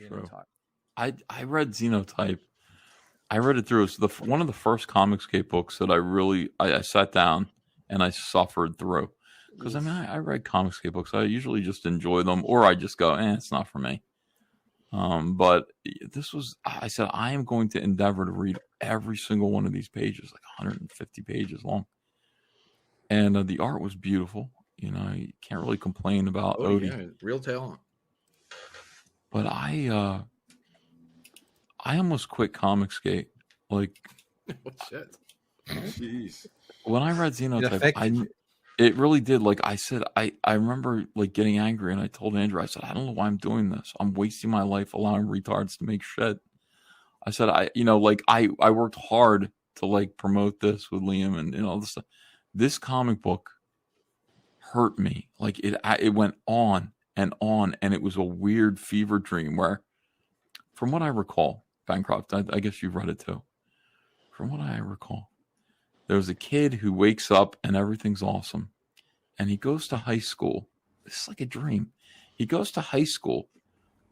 Xenotype. I read Xenotype. I read it through. It was one of the first Comicsgate books that I sat down and I suffered through. Because, I mean, I read Comicsgate books. I usually just enjoy them, or I just go, it's not for me. But this was, I said, I am going to endeavor to read every single one of these pages, like 150 pages long. And the art was beautiful. You know, you can't really complain about Odie. Yeah, real talent. But I almost quit Comicsgate. Like, oh, shit. Jeez. When I read Xenotype, it really did. Like I said, I remember like getting angry, and I told Andrew, I said, I don't know why I'm doing this. I'm wasting my life allowing retards to make shit. I said, I worked hard to like promote this with Liam and all this stuff. This comic book hurt me. Like it went on, and it was a weird fever dream where, from what I recall, Bancroft, I guess you've read it too. From what I recall, there was a kid who wakes up and everything's awesome. And he goes to high school. This is like a dream. He goes to high school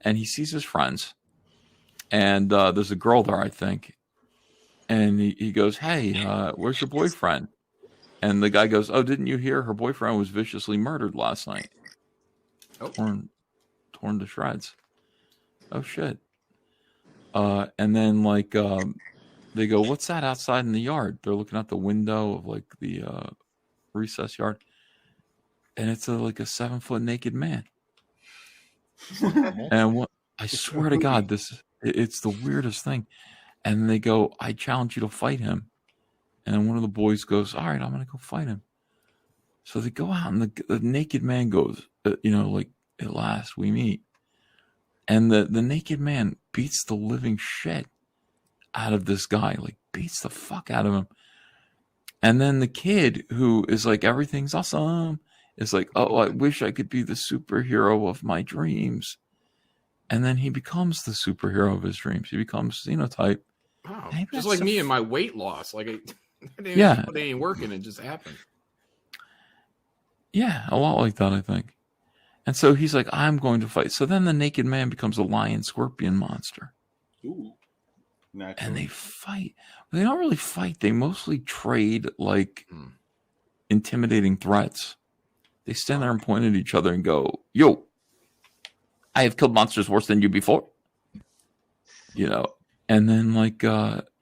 and he sees his friends. And there's a girl there, I think. And he goes, hey, where's your boyfriend? And the guy goes, oh, didn't you hear her boyfriend was viciously murdered last night? Oh. Torn to shreds. Oh, shit. And then, like, they go, what's that outside in the yard? They're looking out the window of, like, the recess yard. And it's like a 7-foot naked man. And I swear to God, it's the weirdest thing. And they go, I challenge you to fight him. And one of the boys goes, all right, I'm going to go fight him. So they go out, and the naked man goes, like, at last we meet. And the naked man beats the living shit out of this guy, like beats the fuck out of him. And then the kid, who is like, everything's awesome, is like, oh, I wish I could be the superhero of my dreams. And then he becomes the superhero of his dreams. He becomes Xenotype. Wow. Just like me and my weight loss. Like, I didn't even put any work in, it just happened. Yeah, a lot like that, I think. And so he's like, I'm going to fight. So then the naked man becomes a lion scorpion monster. Ooh. Natural. And they fight. They don't really fight. They mostly trade, like, intimidating threats. They stand there and point at each other and go, yo, I have killed monsters worse than you before. And then, like...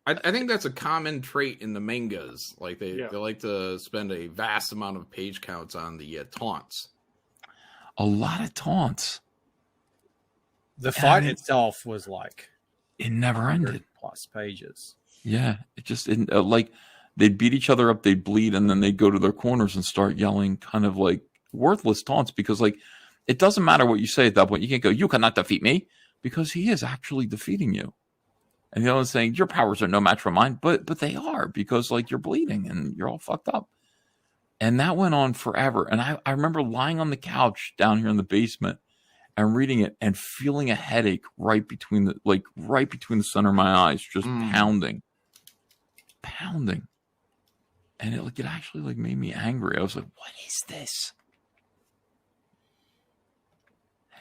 I think that's a common trait in the mangas. Like, they like to spend a vast amount of page counts on the taunts. A lot of taunts. The fight itself was like... It never ended. Plus pages. Yeah. It just... like, they'd beat each other up, they'd bleed, and then they'd go to their corners and start yelling kind of, like, worthless taunts. Because, like, it doesn't matter what you say at that point. You can't go, you cannot defeat me. Because he is actually defeating you. And the other one's saying, your powers are no match for mine. But they are, because, like, you're bleeding and you're all fucked up. And that went on forever. And I remember lying on the couch down here in the basement and reading it and feeling a headache right between the center of my eyes, just pounding. And it actually, like, made me angry. I was like, what is this?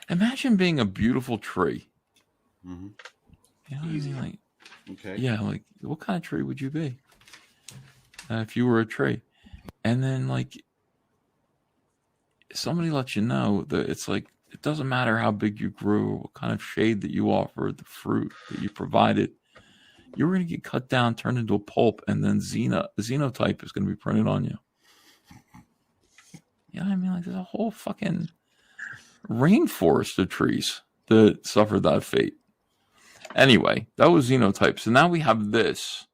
Imagine being a beautiful tree. Mm-hmm. You know what I mean? Like, okay. Yeah, like, what kind of tree would you be if you were a tree? And then, like, somebody lets you know that it's like, it doesn't matter how big you grew, what kind of shade that you offered, the fruit that you provided. You're going to get cut down, turned into a pulp, and then Xenotype is going to be printed on you. You know what I mean? Like, there's a whole fucking rainforest of trees that suffered that fate. Anyway, that was Xenotype. So now we have this.